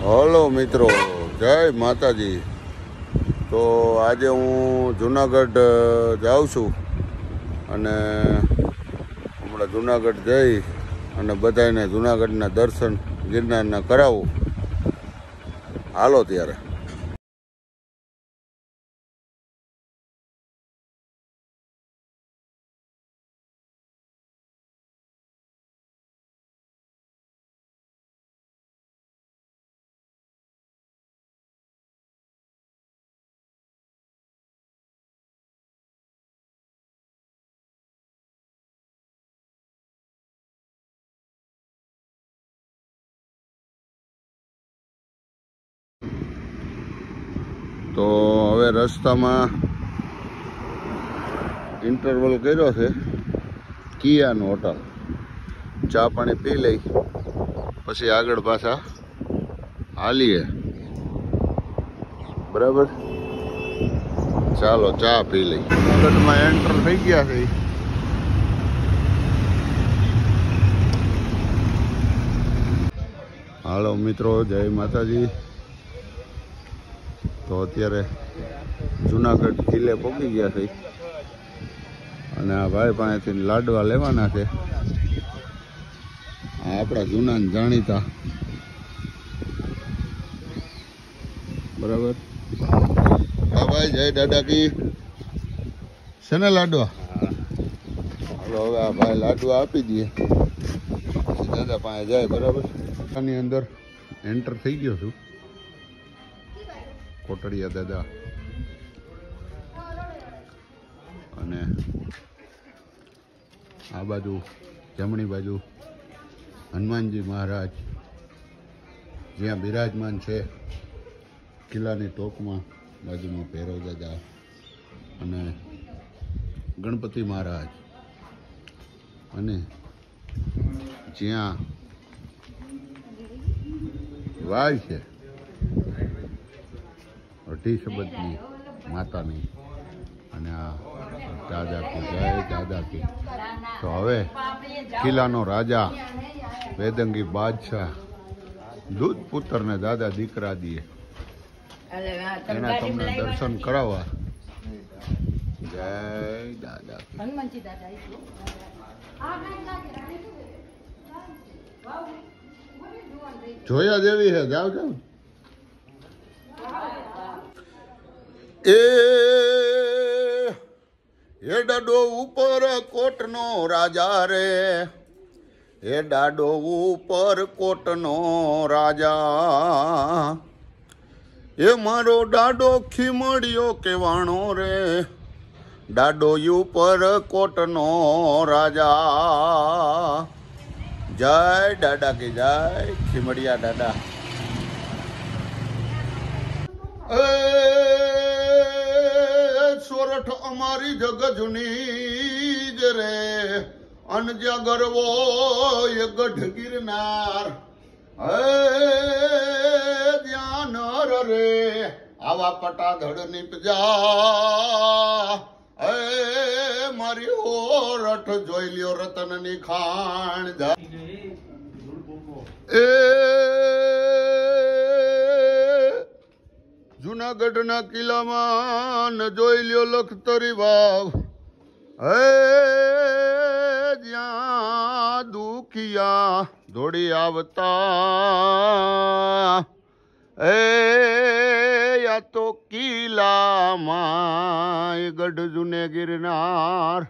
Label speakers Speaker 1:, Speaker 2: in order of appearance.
Speaker 1: Hello મિત્રો, જય માતાજી. તો આજે હું જુનાગઢ જાઉં છું અને હમણાં જુનાગઢ જઈ અને બધાને જુનાગઢના દર્શન ગિરનારના કરાવું. હાલો ત્યારે. તો હવે રસ્તામાં ઇન્ટરવલ કર્યો છે કિયાનો હોટલ. ચા પાણી પી લઈ પછી આગળ પાછા હાલીએ. બરાબર, ચાલો ચા પી લઈ. જુનાગઢમાં એન્ટર થઈ ગયા છે. હાલો મિત્રો, જય માતાજી. તો અત્યારે જુનાગઢ કિલ્લે પહોંચી ગયા છે અને આ ભાઈ પાસેથી લાડવા લેવાના છે. આ આપણા જૂના જાણીતા. બરાબર. હા ભાઈ, જય દાદા કી. છે ને લાડવા? હાલો હવે આ ભાઈ લાડવા આપી દઈએ પછી દાદા પાસે જાય. બરાબર. આની અંદર એન્ટર થઈ ગયો છું. કોટડિયા દાદા અને આ બાજુ જમણી બાજુ હનુમાનજી મહારાજ જ્યાં બિરાજમાન છે કિલ્લાની ટોપમાં. બાજુમાં ભૈરવ દાદા અને ગણપતિ મહારાજ અને જ્યાં વાય છે અઢી શબ્દની માતાની અને આ દાદા કી જય દાદા કી. તો હવે કિલ્લાનો રાજા વેદંગી બાદશાહ દૂધ પુત્ર ને દાદા દીકરા દીએ એના તમને દર્શન કરાવવા. જય દાદા કી. જોયા જેવી છે. જાવ જાવ. એ ડાડો ઉપર કોટનો રાજા રે, એ ડાડો ઉપર કોટનો રાજા, એ મારો ડાડો ખીમડિયો કેવાણો રે, ડાડો ઉપર કોટનો રાજા. જય દાદા કી જય. ખીમડિયા દાદા. સોરઠ અમારી જગ જૂની જ રે, અનજ્યા ગરવો એ ગઢ ગિરનાર. ધ્યાન રે આવા પટાધડ નીપજા. મારી ઓરઠ જોઈ લ્યો રતન ની ખાણ. જુનાગઢના કિલ્લામાં જોઈ લ્યો લખતરી વાવ. જ્યાં દુખિયા દોડી આવતા. યા તો કિલ્લામાં ગઢ જુને ગિરનાર.